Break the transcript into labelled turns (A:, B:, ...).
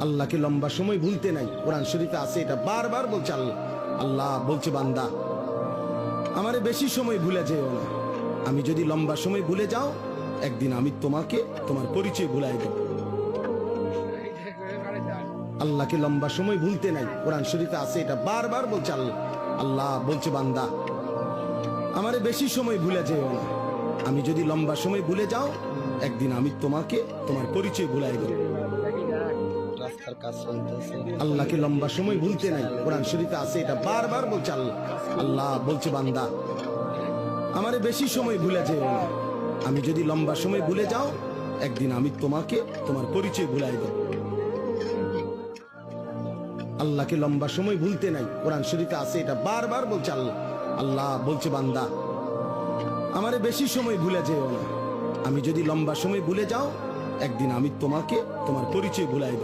A: আল্লাহকে লম্বা সময় ভুলতে নাই। কোরআন শরীফে আছে, এটা বারবার বলছে আল্লাহ। আল্লাহ বলছে, বান্দা আমারে বেশি সময় ভুলে যেও না। আমি যদি লম্বা সময় ভুলে যাও, একদিন আমি তোমাকে তোমার পরিচয় ভুলাই দেব। আল্লাহকে লম্বা সময় ভুলতে নাই। কোরআন শরীফে আছে, এটা বারবার বলছে আল্লাহ। আল্লাহ বলছে, বান্দা আমারে বেশি সময় ভুলে যেও না। আমি যদি লম্বা সময় ভুলে যাও, একদিন আমি তোমাকে তোমার পরিচয় ভুলাই দেব। আল্লাহকে লম্বা সময় ভুলতে নাই। কোরআন শরীফে আছে, এটা বারবার বলছে আল্লাহ। আল্লাহ বলছে, বান্দা আমারে বেশি সময় ভুলে যেও না। আমি যদি লম্বা সময় ভুলে যাও, একদিন আমি তোমাকে তোমার পরিচয় ভুলাই দেব। আল্লাহকে লম্বা সময় ভুলতে নাই। কোরআন শরীফে আছে, এটা বারবার বলছে আল্লাহ। আল্লাহ বলছে, বান্দা আমারে বেশি সময় ভুলে যেও না। আমি যদি লম্বা সময় ভুলে যাও, একদিন আমি তোমাকে তোমার পরিচয় ভুলাই দেব।